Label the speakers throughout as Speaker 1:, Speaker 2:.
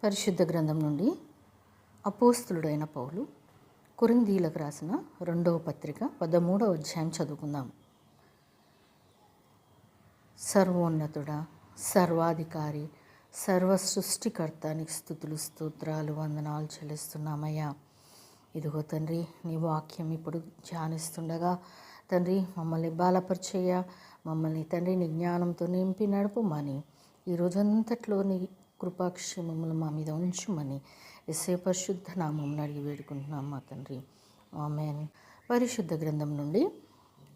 Speaker 1: పరిశుద్ధ గ్రంథం నుండి అపోస్తులుడైన పౌలు కొరింథీయులకు రాసిన 2వ పత్రిక 13వ అధ్యాయం చదువుకుందాం. సర్వోన్నతుడా, సర్వాధికారి, సర్వ సృష్టికర్త నీకు స్తుతులు, స్తోత్రాలు, వందనాలు చెల్లిస్తున్నామయ్యా. ఇదిగో తండ్రి, నీ వాక్యం ఇప్పుడు ధ్యానిస్తుండగా తండ్రి మమ్మల్ని బలపరిచేయ, మమ్మల్ని తండ్రి నీ జ్ఞానంతో నింపి నడుపుమని, ఈ రోజంతట్లో నీ కృపాక్షేమములు మా మీద ఉంచుమని యేసయ్య పరిశుద్ధ నామం అడిగి వేడుకుంటున్నాం మా తండ్రి, ఆమేన్. పరిశుద్ధ గ్రంథం నుండి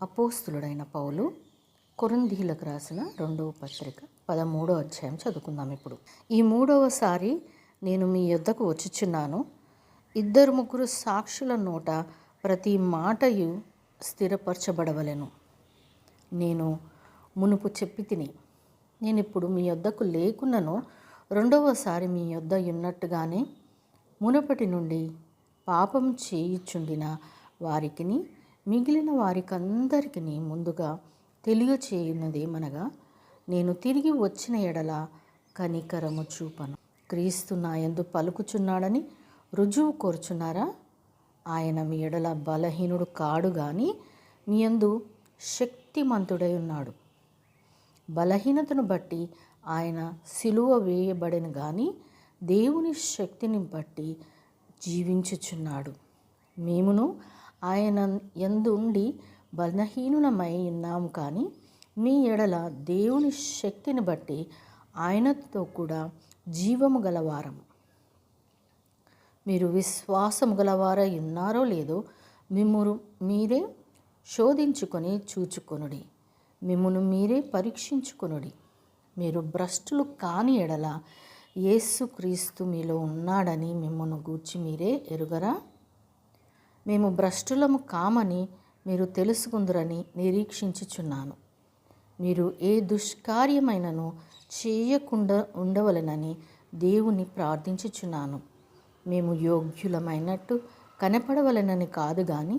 Speaker 1: అపోస్తులుడైన పౌలు కొరింథీయులకు రాసిన 2వ పత్రిక 13వ అధ్యాయం చదువుకుందాం. ఇప్పుడు ఈ 3వసారి నేను మీ యొద్దకు వచ్చుచున్నాను. 2-3 సాక్షుల నోట ప్రతి మాటయు స్థిరపరచబడవలెను. నేను మునుపు చెప్పి తిని, నేను ఇప్పుడు మీ యొద్దకు లేకున్నను, 2వసారి మీ యొద్ద ఉన్నట్టుగానే మునుపటి నుండి పాపం చేయుచుండిన వారికిని మిగిలిన వారికందరికీ ముందుగా తెలియచేయున్నదేమనగా, నేను తిరిగి వచ్చిన ఎడల కనికరము చూపను. క్రీస్తు నా యందు పలుకుచున్నాడని రుజువు కోరుచున్నారా? ఆయన మీ ఎడల బలహీనుడు కాడు గాని మీ యందు శక్తిమంతుడై ఉన్నాడు. బలహీనతను బట్టి ఆయన సిలువ వేయబడెను గాని దేవుని శక్తిని బట్టి జీవించుచున్నాడు. మేమును ఆయన యందు ఉండి బలహీనులమై ఉన్నాము, కానీ మీ ఎడల దేవుని శక్తిని బట్టి ఆయనతో కూడా జీవము గలవారము. మీరు విశ్వాసము గలవారై ఉన్నారో లేదో మిమ్మును మీరే శోధించుకొని చూచుకొనుడి, మిమ్మును మీరే పరీక్షించుకొనుడి. మీరు భ్రష్టులు కాని ఎడల యేసుక్రీస్తు మీలో ఉన్నాడని మిమ్మును గూర్చి మీరే ఎరుగరా? మేము భ్రష్టులము కామని మీరు తెలుసుకుందురని నిరీక్షించుచున్నాను. మీరు ఏ దుష్కార్యమైనను చేయకుండా ఉండవలెనని దేవుని ప్రార్థించుచున్నాను. మేము యోగ్యులమైనట్టు కనపడవలెనని కాదు గాని,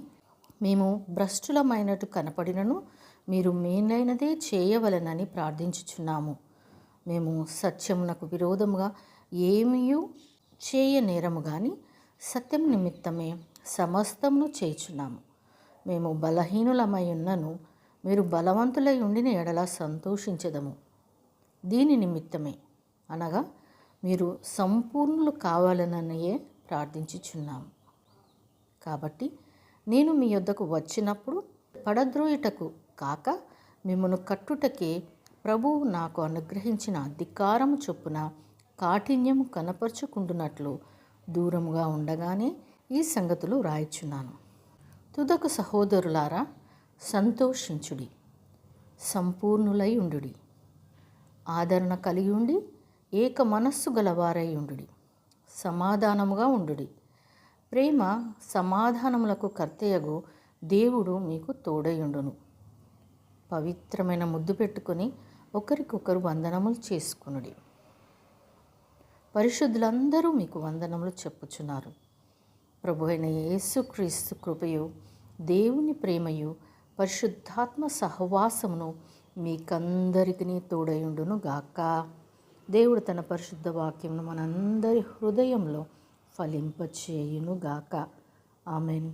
Speaker 1: మేము భ్రష్టులమైనట్టు కనపడినను మీరు మేలైనదే చేయవలెనని ప్రార్థించుచున్నాము. మేము సత్యమునకు విరోధముగా ఏమీయూ చేయనేరము గాని సత్యం నిమిత్తమే సమస్తమును చేయుచున్నాము. మేము బలహీనులమై ఉన్నను మీరు బలవంతులై ఉండిన ఎడల సంతోషించెదము. దీని నిమిత్తమే, అనగా మీరు సంపూర్ణులు కావాలననియే ప్రార్థించుచున్నాము. కాబట్టి నేను మీ యొద్దకు వచ్చినప్పుడు పడద్రోయుటకు కాక మిమ్మను కట్టుటకే ప్రభువు నాకు అనుగ్రహించిన అధికారము చొప్పున కాఠిన్యము కనపరుచుకుంటున్నట్లు దూరముగా ఉండగానే ఈ సంగతులు రాయిచున్నాను. తుదకు సహోదరులారా, సంతోషించుడి, సంపూర్ణులై ఉండుడి, ఆదరణ కలిగి ఉండి ఏక మనస్సు గలవారై ఉండుడి, సమాధానముగా ఉండుడి. ప్రేమ సమాధానములకు కర్తయగు దేవుడు మీకు తోడయుండును. పవిత్రమైన ముద్దు పెట్టుకొని ఒకరికొకరు వందనములు చేసుకొనుడి. పరిశుద్ధులందరూ మీకు వందనములు చెప్పుచున్నారు. ప్రభువైన యేసుక్రీస్తు కృపయు, దేవుని ప్రేమయు, పరిశుద్ధాత్మ సహవాసమును మీకందరికీ తోడయుండును గాక. దేవుడు తన పరిశుద్ధ వాక్యమును మనందరి హృదయంలో ఫలింపచేయును గాక. ఆమేన్.